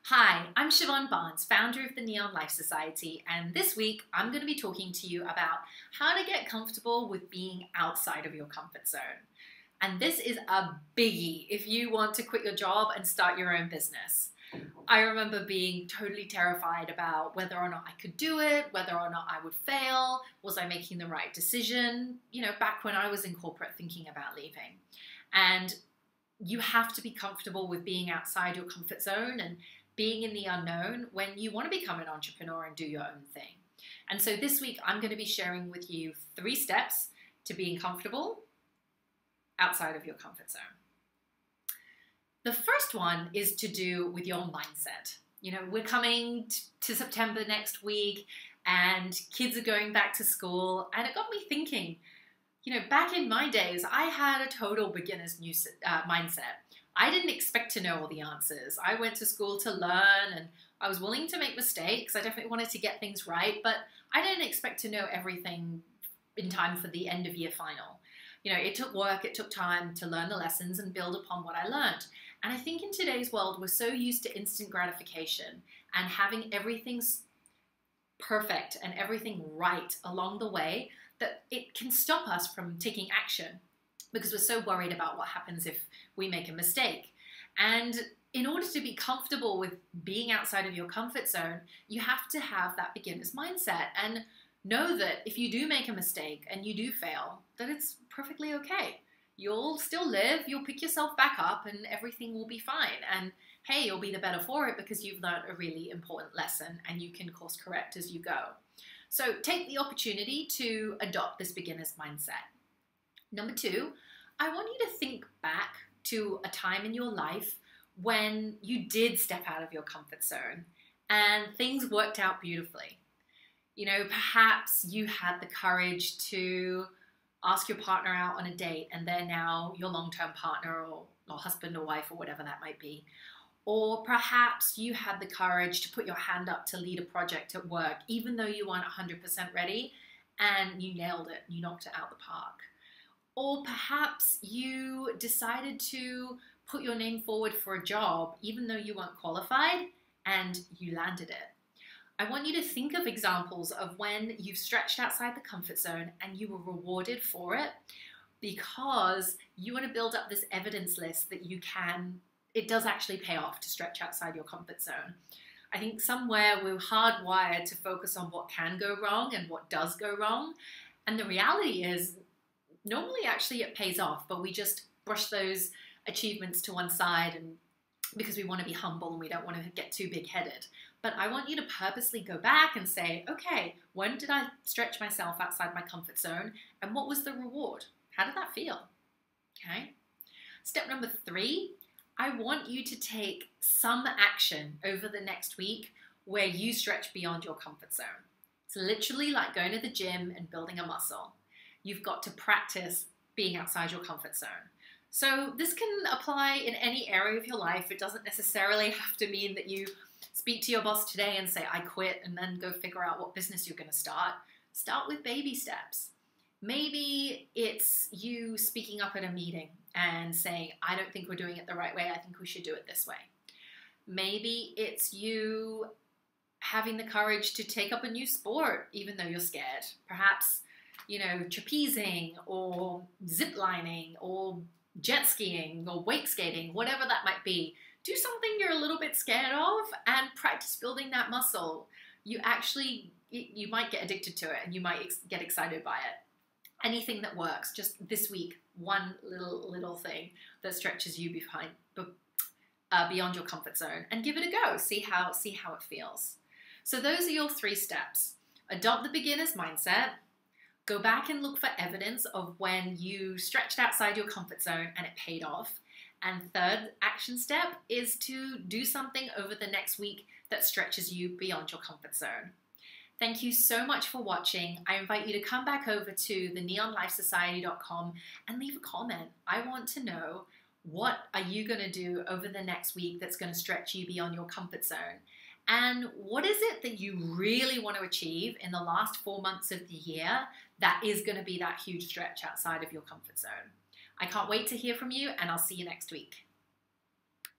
Hi, I'm Siobhan Barnes, founder of the Neon Life Society, and this week I'm going to be talking to you about how to get comfortable with being outside of your comfort zone. And this is a biggie if you want to quit your job and start your own business. I remember being totally terrified about whether or not I could do it, whether or not I would fail, was I making the right decision, back when I was in corporate thinking about leaving. And you have to be comfortable with being outside your comfort zone and being in the unknown when you want to become an entrepreneur and do your own thing. And so this week, I'm going to be sharing with you 3 steps to being comfortable outside of your comfort zone. The first one is to do with your mindset. We're coming to September next week and kids are going back to school, and it got me thinking, back in my days, I had a total beginner's mindset. I didn't expect to know all the answers. I went to school to learn and I was willing to make mistakes. I definitely wanted to get things right, but I didn't expect to know everything in time for the end of year final. It took work, it took time to learn the lessons and build upon what I learned. And I think in today's world, we're so used to instant gratification and having everything perfect and everything right along the way that it can stop us from taking action, because we're so worried about what happens if we make a mistake. And in order to be comfortable with being outside of your comfort zone, you have to have that beginner's mindset and know that if you do make a mistake and you do fail, that it's perfectly okay. You'll still live, you'll pick yourself back up and everything will be fine. And hey, you'll be the better for it because you've learned a really important lesson and you can course correct as you go. So take the opportunity to adopt this beginner's mindset. Number 2, I want you to think back to a time in your life when you did step out of your comfort zone and things worked out beautifully. Perhaps you had the courage to ask your partner out on a date and they're now your long-term partner or husband or wife or whatever that might be. Or perhaps you had the courage to put your hand up to lead a project at work, even though you weren't 100% ready, and you nailed it, you knocked it out the park. Or perhaps you decided to put your name forward for a job, even though you weren't qualified, and you landed it. I want you to think of examples of when you've stretched outside the comfort zone and you were rewarded for it, because you want to build up this evidence list that it does actually pay off to stretch outside your comfort zone. I think somewhere we're hardwired to focus on what can go wrong and what does go wrong. And the reality is, normally actually it pays off, but we just brush those achievements to one side and because we want to be humble and we don't want to get too big-headed. But I want you to purposely go back and say, okay, when did I stretch myself outside my comfort zone and what was the reward? How did that feel? Okay. Step number 3, I want you to take some action over the next week where you stretch beyond your comfort zone. It's literally like going to the gym and building a muscle. You've got to practice being outside your comfort zone. So this can apply in any area of your life. It doesn't necessarily have to mean that you speak to your boss today and say, I quit, and then go figure out what business you're going to start. Start with baby steps. Maybe it's you speaking up at a meeting and saying, I don't think we're doing it the right way. I think we should do it this way. Maybe it's you having the courage to take up a new sport, even though you're scared. Perhaps, trapezing or zip lining or jet skiing or wake skating, whatever that might be. Do something you're a little bit scared of and practice building that muscle. You might get addicted to it and you might get excited by it. Anything that works, just this week, one little thing that stretches you beyond your comfort zone, and give it a go. See how it feels. So those are your 3 steps. Adopt the beginner's mindset. Go back and look for evidence of when you stretched outside your comfort zone and it paid off. And third action step is to do something over the next week that stretches you beyond your comfort zone. Thank you so much for watching. I invite you to come back over to theneonlifesociety.com and leave a comment. I want to know, what are you going to do over the next week that's going to stretch you beyond your comfort zone? And what is it that you really want to achieve in the last 4 months of the year that is going to be that huge stretch outside of your comfort zone? I can't wait to hear from you, and I'll see you next week.